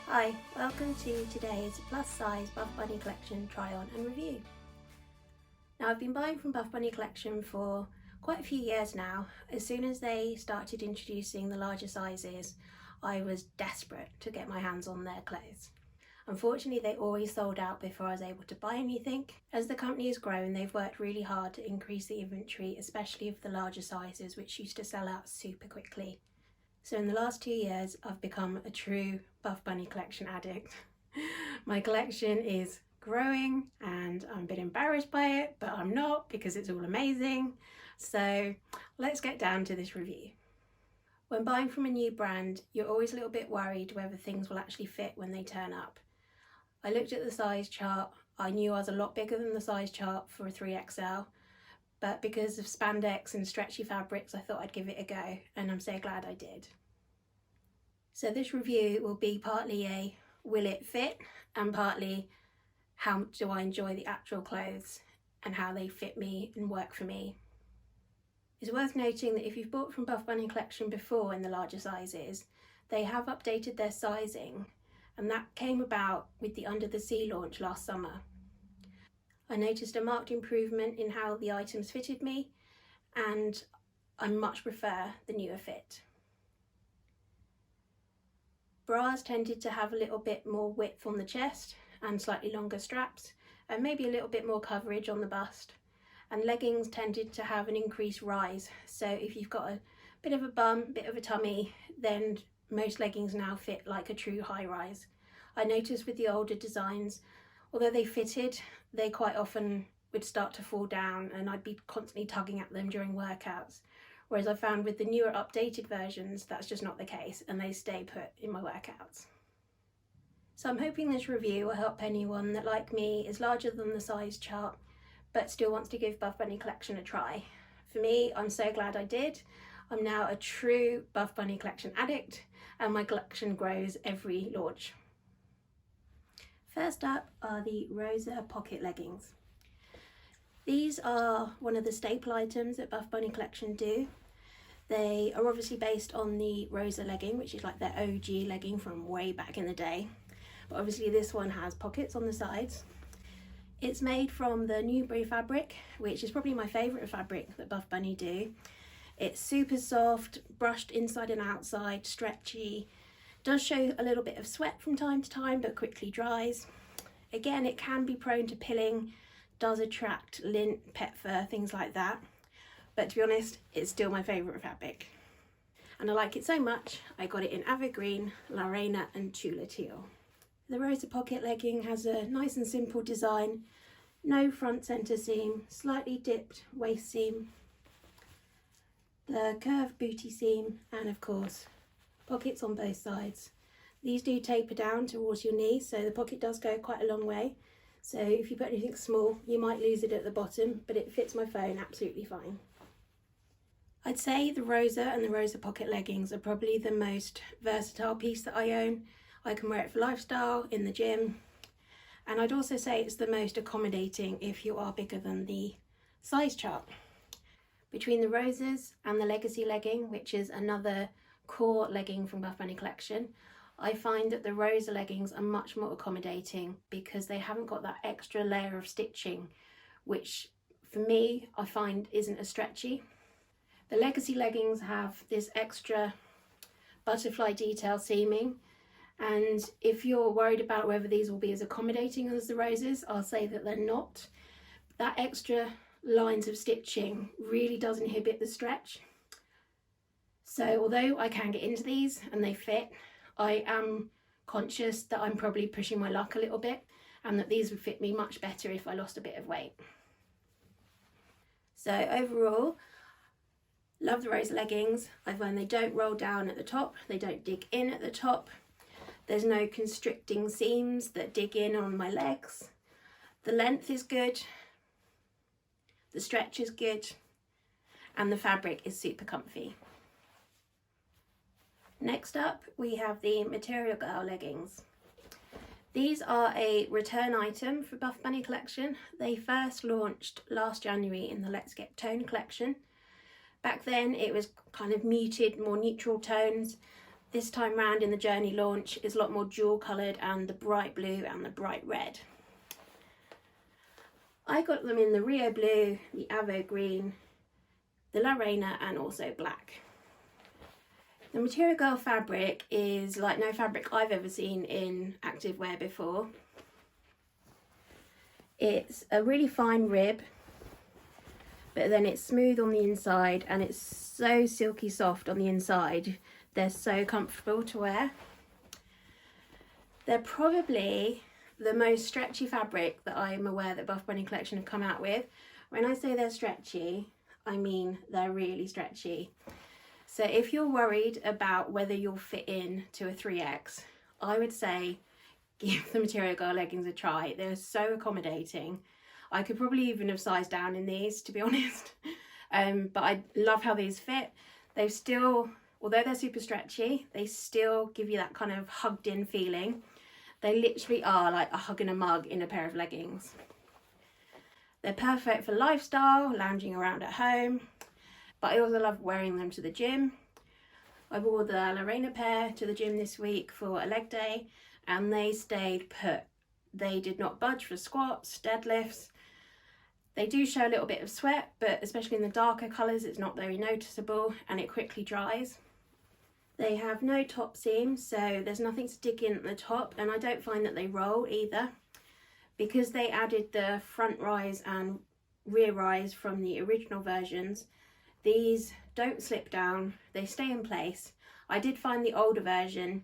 Hi, welcome to today's Plus Size Buffbunny Collection try on and review. Now I've been buying from BuffbunnyCollection for quite a few years now. As soon as they started introducing the larger sizes, I was desperate to get my hands on their clothes. Unfortunately, they always sold out before I was able to buy anything. As the company has grown, they've worked really hard to increase the inventory, especially of the larger sizes, which used to sell out super quickly. So in the last 2 years, I've become a true BuffbunnyCollection addict. My collection is growing and I'm a bit embarrassed by it, but I'm not because it's all amazing. So let's get down to this review. When buying from a new brand, you're always a little bit worried whether things will actually fit when they turn up. I looked at the size chart. I knew I was a lot bigger than the size chart for a 3XL, but because of spandex and stretchy fabrics, I thought I'd give it a go, and I'm so glad I did. So this review will be partly a will it fit, and partly how do I enjoy the actual clothes and how they fit me and work for me. It's worth noting that if you've bought from BuffbunnyCollection before in the larger sizes, they have updated their sizing, and that came about with the Under the Sea launch last summer. I noticed a marked improvement in how the items fitted me, and I much prefer the newer fit. Bras tended to have a little bit more width on the chest and slightly longer straps, and maybe a little bit more coverage on the bust. And leggings tended to have an increased rise, so if you've got a bit of a bum, bit of a tummy, then most leggings now fit like a true high rise. I noticed with the older designs, although they fitted, they quite often would start to fall down and I'd be constantly tugging at them during workouts. Whereas I found with the newer updated versions, that's just not the case and they stay put in my workouts. So I'm hoping this review will help anyone that, like me, is larger than the size chart, but still wants to give BuffbunnyCollection a try. For me, I'm so glad I did. I'm now a true BuffbunnyCollection addict and my collection grows every launch. First up are the Rosa pocket leggings. These are one of the staple items that BuffbunnyCollection do. They are obviously based on the Rosa legging, which is like their OG legging from way back in the day. But obviously this one has pockets on the sides. It's made from the Newbury fabric, which is probably my favourite fabric that Buff Bunny do. It's super soft, brushed inside and outside, stretchy. Does show a little bit of sweat from time to time, but quickly dries. Again, it can be prone to pilling, does attract lint, pet fur, things like that. But to be honest, it's still my favourite fabric. And I like it so much, I got it in Ava Green, Lorena and Tula Teal. The Rosa pocket legging has a nice and simple design. No front centre seam, slightly dipped waist seam, the curved booty seam, and of course, pockets on both sides. These do taper down towards your knees, so the pocket does go quite a long way. So if you put anything small, you might lose it at the bottom, but it fits my phone absolutely fine. I'd say the Rosa and the Rosa pocket leggings are probably the most versatile piece that I own. I can wear it for lifestyle, in the gym, and I'd also say it's the most accommodating if you are bigger than the size chart. Between the Rosas and the Legacy legging, which is another core legging from BuffbunnyCollection, I find that the Rosa leggings are much more accommodating because they haven't got that extra layer of stitching, which for me, I find isn't as stretchy. The Legacy leggings have this extra butterfly detail seaming, and if you're worried about whether these will be as accommodating as the Rosas, I'll say that they're not. That extra lines of stitching really does inhibit the stretch. So although I can get into these and they fit, I am conscious that I'm probably pushing my luck a little bit and that these would fit me much better if I lost a bit of weight. So overall, love the Rosa leggings. I find they don't roll down at the top, they don't dig in at the top. There's no constricting seams that dig in on my legs. The length is good, the stretch is good, and the fabric is super comfy. Next up, we have the Material Girl leggings. These are a return item for BuffbunnyCollection. They first launched last January in the Let's Get Tone collection. Back then it was kind of muted, more neutral tones, This time round in the Journey launch is a lot more dual coloured, and the bright blue and the bright red. I got them in the Rio blue, the Avo green, the Lorena, and also black. The Material Girl fabric is like no fabric I've ever seen in activewear before. It's a really fine rib, but then it's smooth on the inside, and it's so silky soft on the inside. They're so comfortable to wear. They're probably the most stretchy fabric that I'm aware that Buff Bunny Collection have come out with. When I say they're stretchy, I mean they're really stretchy. So if you're worried about whether you'll fit in to a 3X, I would say give the Material Girl leggings a try. They're so accommodating. I could probably even have sized down in these, to be honest. But I love how these fit. They've still, although they're super stretchy, they still give you that kind of hugged in feeling. They literally are like a hug and a mug in a pair of leggings. They're perfect for lifestyle, lounging around at home, but I also love wearing them to the gym. I wore the Lorena pair to the gym this week for a leg day, and they stayed put. They did not budge for squats, deadlifts. They do show a little bit of sweat, but especially in the darker colours, it's not very noticeable, and it quickly dries. They have no top seam, so there's nothing to dig in at the top, and I don't find that they roll either. Because they added the front rise and rear rise from the original versions, these don't slip down, they stay in place. I did find the older version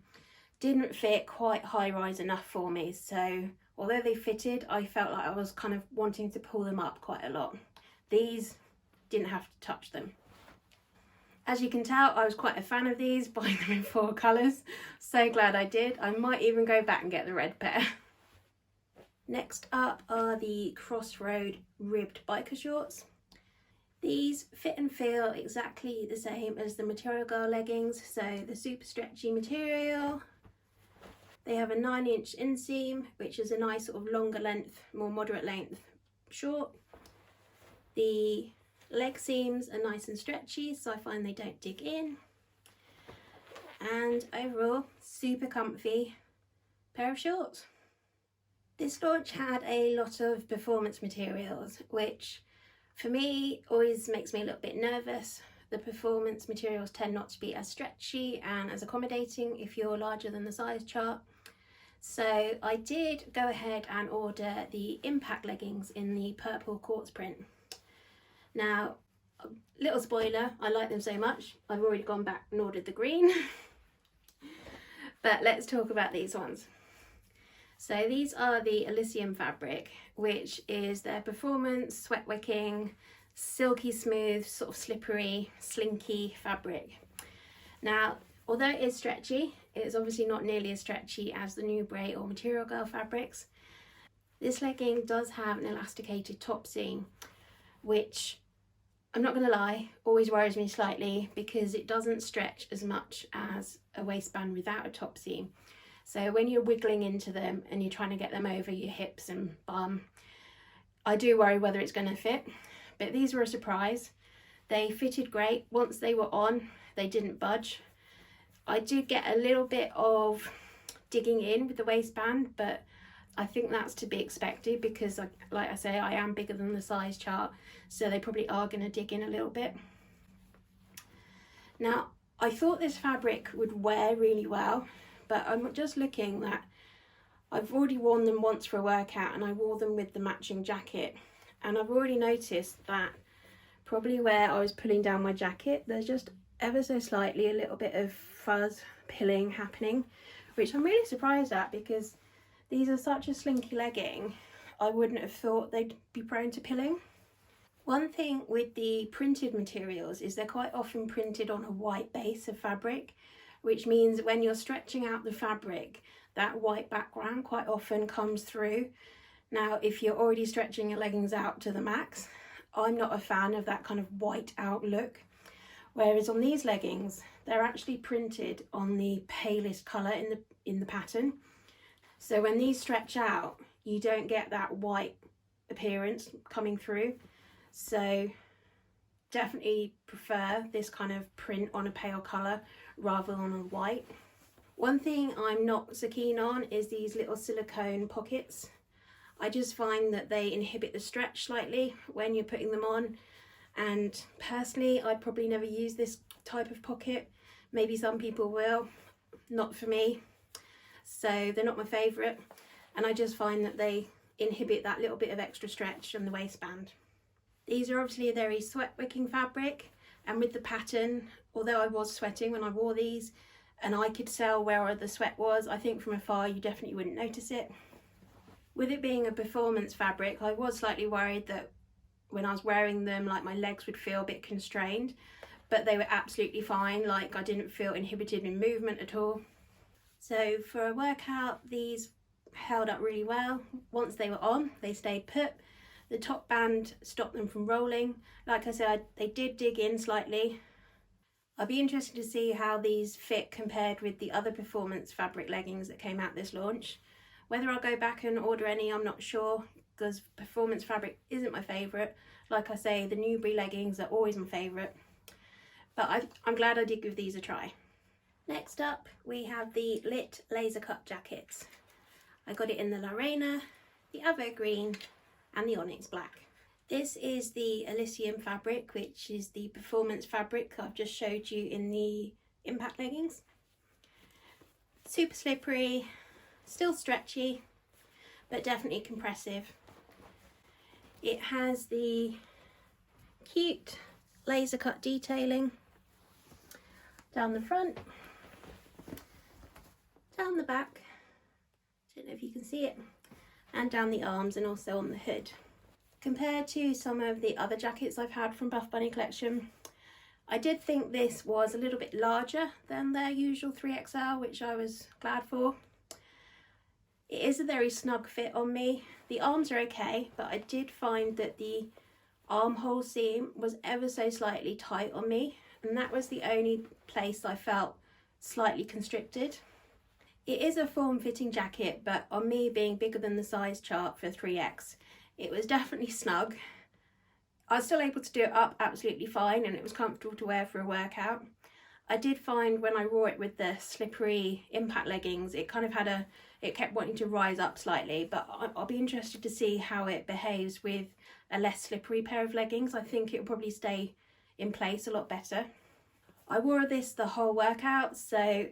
didn't fit quite high rise enough for me, so although they fitted, I felt like I was kind of wanting to pull them up quite a lot. These didn't have to touch them. As you can tell, I was quite a fan of these, buying them in 4 colours. So glad I did. I might even go back and get the red pair. Next up are the Crossroad ribbed biker shorts. These fit and feel exactly the same as the Material Girl leggings, so the super stretchy material. They have a 9-inch inseam, which is a nice sort of longer length, more moderate length short. The leg seams are nice and stretchy, so I find they don't dig in. And overall, super comfy pair of shorts. This launch had a lot of performance materials, which for me always makes me a little bit nervous. The performance materials tend not to be as stretchy and as accommodating if you're larger than the size chart. So I did go ahead and order the Impact leggings in the purple quartz print. Now, little spoiler, I like them so much, I've already gone back and ordered the green. But let's talk about these ones. So these are the Elysium fabric, which is their performance, sweat wicking, silky smooth, sort of slippery, slinky fabric. Now, although it is stretchy, it's obviously not nearly as stretchy as the New Bray or Material Girl fabrics. This legging does have an elasticated top seam, which I'm not going to lie, always worries me slightly because it doesn't stretch as much as a waistband without a top seam. So when you're wiggling into them and you're trying to get them over your hips and bum, I do worry whether it's going to fit. But these were a surprise. They fitted great. Once they were on, they didn't budge. I do get a little bit of digging in with the waistband, but I think that's to be expected because, like I say, I am bigger than the size chart, so they probably are going to dig in a little bit. Now, I thought this fabric would wear really well, but I'm just looking that I've already worn them once for a workout, and I wore them with the matching jacket, and I've already noticed that probably where I was pulling down my jacket, there's just ever so slightly a little bit of fuzz pilling happening, which I'm really surprised at because these are such a slinky legging. I wouldn't have thought they'd be prone to pilling. One thing with the printed materials is they're quite often printed on a white base of fabric, which means when you're stretching out the fabric, that white background quite often comes through. Now, if you're already stretching your leggings out to the max, I'm not a fan of that kind of white out look. Whereas on these leggings, they're actually printed on the palest colour in the pattern. So when these stretch out, you don't get that white appearance coming through. So definitely prefer this kind of print on a pale colour rather than on white. One thing I'm not so keen on is these little silicone pockets. I just find that they inhibit the stretch slightly when you're putting them on, and personally I'd probably never use this type of pocket. Maybe some people will, not for me. So they're not my favourite, and I just find that they inhibit that little bit of extra stretch on the waistband. These are obviously a very sweat wicking fabric, and with the pattern, although I was sweating when I wore these and I could tell where the sweat was, I think from afar you definitely wouldn't notice it. With it being a performance fabric, I was slightly worried that when I was wearing them, like my legs would feel a bit constrained, but they were absolutely fine. Like I didn't feel inhibited in movement at all. So for a workout, these held up really well. Once they were on, they stayed put. The top band stopped them from rolling. Like I said, they did dig in slightly. I'd be interested to see how these fit compared with the other performance fabric leggings that came out this launch. Whether I'll go back and order any, I'm not sure, because performance fabric isn't my favourite. Like I say, the Newbury leggings are always my favourite. But I'm glad I did give these a try. Next up, we have the Lit Laser Cut jackets. I got it in the Lorena, the Avo Green and the Onyx Black. This is the Elysium fabric, which is the performance fabric I've just showed you in the Impact leggings. Super slippery, still stretchy, but definitely compressive. It has the cute laser cut detailing down the front, down the back, don't know if you can see it, and down the arms and also on the hood. Compared to some of the other jackets I've had from BuffbunnyCollection, I did think this was a little bit larger than their usual 3XL, which I was glad for. It is a very snug fit on me. The arms are okay, but I did find that the armhole seam was ever so slightly tight on me, and that was the only place I felt slightly constricted. It is a form-fitting jacket, but on me being bigger than the size chart for 3X, it was definitely snug. I was still able to do it up absolutely fine, and it was comfortable to wear for a workout. I did find when I wore it with the slippery Impact leggings, it kind of had it kept wanting to rise up slightly, but I'll be interested to see how it behaves with a less slippery pair of leggings. I think it'll probably stay in place a lot better. I wore this the whole workout, so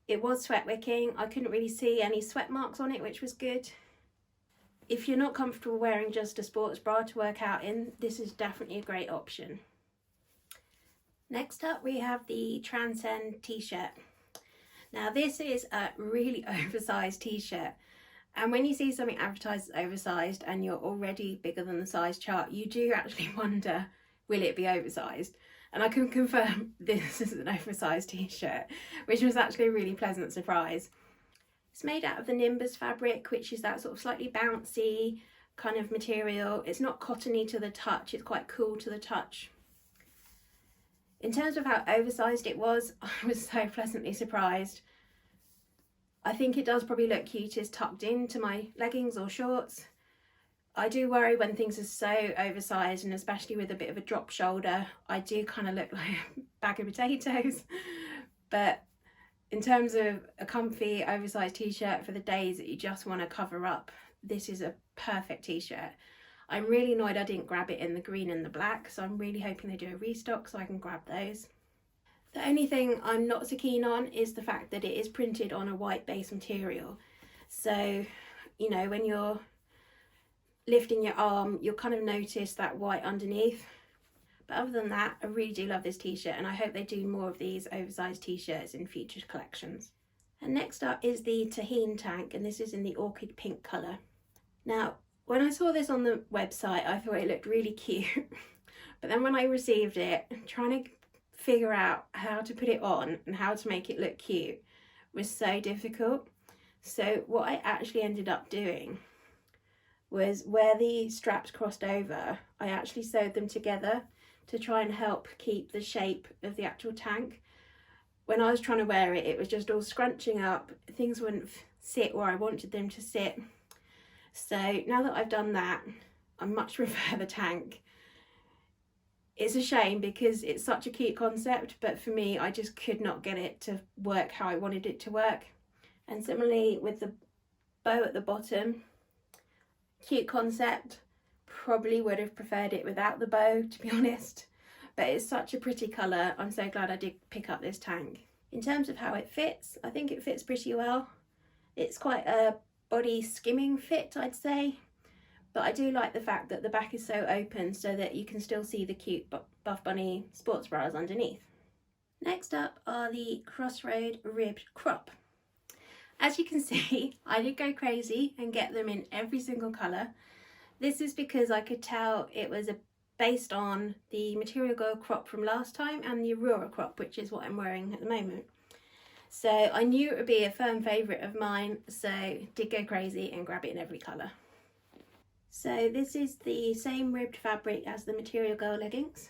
it was sweat wicking. I couldn't really see any sweat marks on it, which was good. If you're not comfortable wearing just a sports bra to work out in, this is definitely a great option. Next up, we have the Transcendence T-shirt. Now this is a really oversized t-shirt, and when you see something advertised as oversized and you're already bigger than the size chart, you do actually wonder, will it be oversized? And I can confirm this is an oversized t-shirt, which was actually a really pleasant surprise. It's made out of the Nimbus fabric, which is that sort of slightly bouncy kind of material. It's not cottony to the touch, it's quite cool to the touch. In terms of how oversized it was, I was so pleasantly surprised. I think it does probably look cutest tucked into my leggings or shorts. I do worry when things are so oversized, and especially with a bit of a drop shoulder, I do kind of look like a bag of potatoes. But in terms of a comfy oversized t-shirt for the days that you just want to cover up, this is a perfect t-shirt. I'm really annoyed I didn't grab it in the green and the black, so I'm really hoping they do a restock so I can grab those. The only thing I'm not so keen on is the fact that it is printed on a white base material. So, you know, when you're lifting your arm, you'll kind of notice that white underneath. But other than that, I really do love this t-shirt, and I hope they do more of these oversized t-shirts in future collections. And next up is the Tahin Tank, and this is in the orchid pink colour. Now, when I saw this on the website, I thought it looked really cute. But then when I received it, trying to figure out how to put it on and how to make it look cute was so difficult. So what I actually ended up doing was where the straps crossed over, I actually sewed them together to try and help keep the shape of the actual tank. When I was trying to wear it, it was just all scrunching up. Things wouldn't sit where I wanted them to sit. So now that I've done that, I much prefer the tank. It's a shame because it's such a cute concept, but for me, I just could not get it to work how I wanted it to work. And similarly with the bow at the bottom, cute concept, probably would have preferred it without the bow, to be honest, but it's such a pretty colour. I'm so glad I did pick up this tank. In terms of how it fits, I think it fits pretty well. It's quite a body skimming fit, I'd say, but I do like the fact that the back is so open so that you can still see the cute Buff Bunny sports bras underneath. Next up are the Crossroad ribbed crop. As you can see, I did go crazy and get them in every single colour. This is because I could tell it was based on the Material Girl crop from last time and the Aurora crop, which is what I'm wearing at the moment. So I knew it would be a firm favourite of mine, so did go crazy and grab it in every colour. So this is the same ribbed fabric as the Material Girl leggings.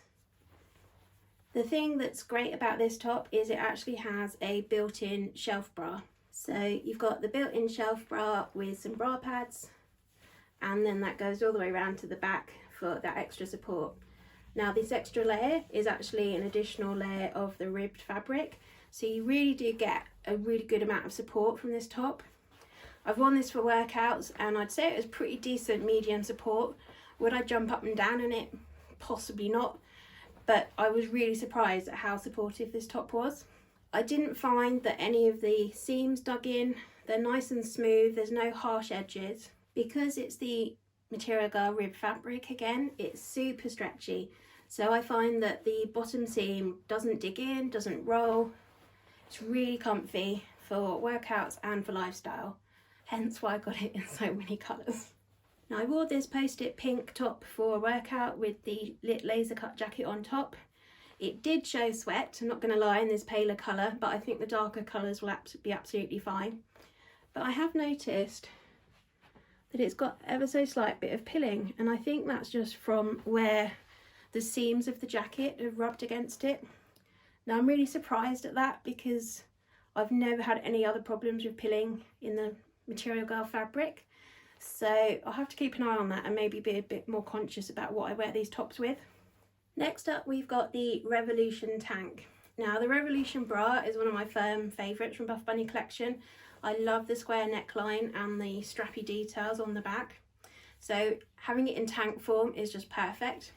The thing that's great about this top is it actually has a built-in shelf bra. So you've got the built-in shelf bra with some bra pads, and then that goes all the way around to the back for that extra support. Now this extra layer is actually an additional layer of the ribbed fabric, so you really do get a really good amount of support from this top. I've worn this for workouts and I'd say it was pretty decent medium support. Would I jump up and down in it? Possibly not, but I was really surprised at how supportive this top was. I didn't find that any of the seams dug in. They're nice and smooth, there's no harsh edges. Because it's the Material Girl rib fabric again, it's super stretchy. So I find that the bottom seam doesn't dig in, doesn't roll. It's really comfy for workouts and for lifestyle. Hence why I got it in so many colours. Now I wore this post-it pink top for a workout with the lit laser cut jacket on top. It did show sweat, I'm not going to lie, in this paler colour, but I think the darker colours will be absolutely fine. But I have noticed that it's got ever so slight bit of pilling, and I think that's just from where the seams of the jacket have rubbed against it. Now I'm really surprised at that because I've never had any other problems with pilling in the Material Girl fabric, so I'll have to keep an eye on that and maybe be a bit more conscious about what I wear these tops with. Next up we've got the Revolution tank. Now the Revolution bra is one of my firm favourites from Buff Bunny Collection. I love the square neckline and the strappy details on the back, so having it in tank form is just perfect.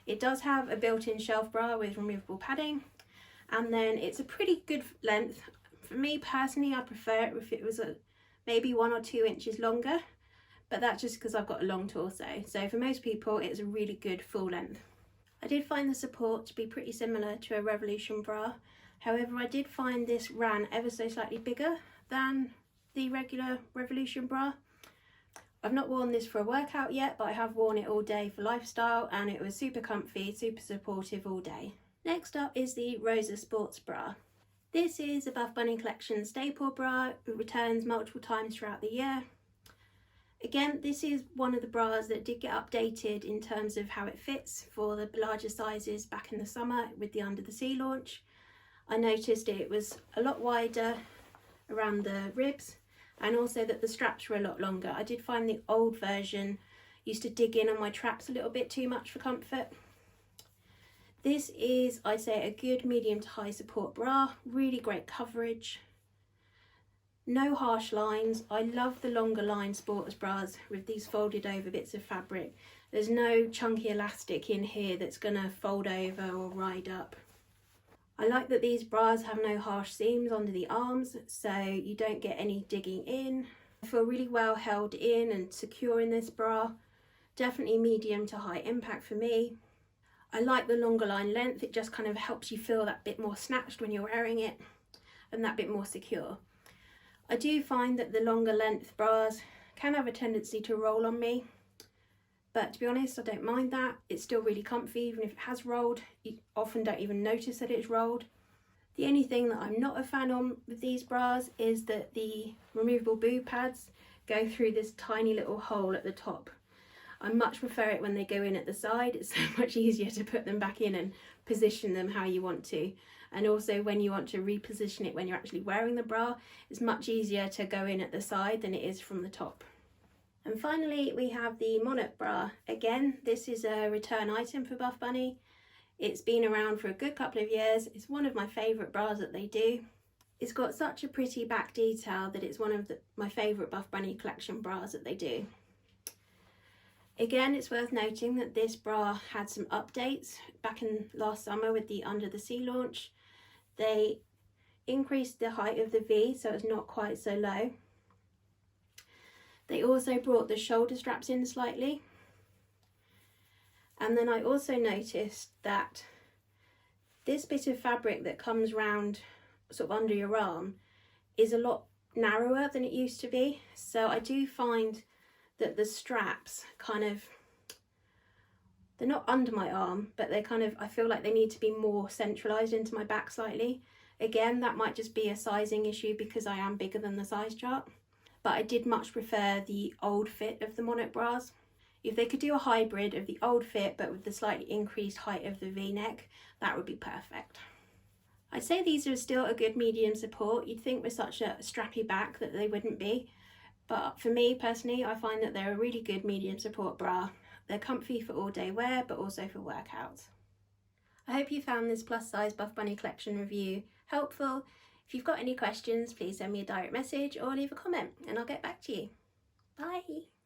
It does have a built-in shelf bra with removable padding, and then it's a pretty good length. For me personally, I prefer it if it was maybe 1 or 2 inches longer, but that's just because I've got a long torso. So for most people it's a really good full length. I did find the support to be pretty similar to a Revolution bra. However, I did find this ran ever so slightly bigger than the regular Revolution bra. I've not worn this for a workout yet, but I have worn it all day for lifestyle and it was super comfy, super supportive all day. Next up is the Rosa sports bra. This is a Buff Bunny Collection staple bra. It returns multiple times throughout the year. Again, this is one of the bras that did get updated in terms of how it fits for the larger sizes back in the summer with the Under the Sea launch. I noticed it was a lot wider around the ribs and also that the straps were a lot longer. I did find the old version used to dig in on my traps a little bit too much for comfort. This is, I'd say, a good medium to high support bra, really great coverage. No harsh lines. I love the longer line sports bras with these folded over bits of fabric. There's no chunky elastic in here that's gonna fold over or ride up. I like that these bras have no harsh seams under the arms, so you don't get any digging in. I feel really well held in and secure in this bra. Definitely medium to high impact for me. I like the longer line length. It just kind of helps you feel that bit more snatched when you're wearing it and that bit more secure. I do find that the longer length bras can have a tendency to roll on me, but to be honest, I don't mind that. It's still really comfy. Even if it has rolled, you often don't even notice that it's rolled. The only thing that I'm not a fan on with these bras is that the removable boob pads go through this tiny little hole at the top. I much prefer it when they go in at the side. It's so much easier to put them back in and position them how you want to. And also when you want to reposition it when you're actually wearing the bra, it's much easier to go in at the side than it is from the top. And finally we have the Monarch Bra. Again, this is a return item for Buff Bunny. It's been around for a good couple of years. It's one of my favourite bras that they do. It's got such a pretty back detail that it's one of my favourite Buff Bunny Collection bras that they do. Again, it's worth noting that this bra had some updates back in last summer with the Under the Sea launch. They increased the height of the V so it's not quite so low. They also brought the shoulder straps in slightly. And then I also noticed that this bit of fabric that comes round sort of under your arm is a lot narrower than it used to be. So I do find that the straps they're not under my arm, but they I feel like they need to be more centralised into my back slightly. Again, that might just be a sizing issue because I am bigger than the size chart, but I did much prefer the old fit of the Monarch bras. If they could do a hybrid of the old fit but with the slightly increased height of the V-neck, that would be perfect. I'd say these are still a good medium support. You'd think with such a strappy back that they wouldn't be, but for me personally, I find that they're a really good medium support bra. They're comfy for all day wear, but also for workouts. I hope you found this plus size Buff Bunny Collection review helpful. If you've got any questions, please send me a direct message or leave a comment and I'll get back to you. Bye!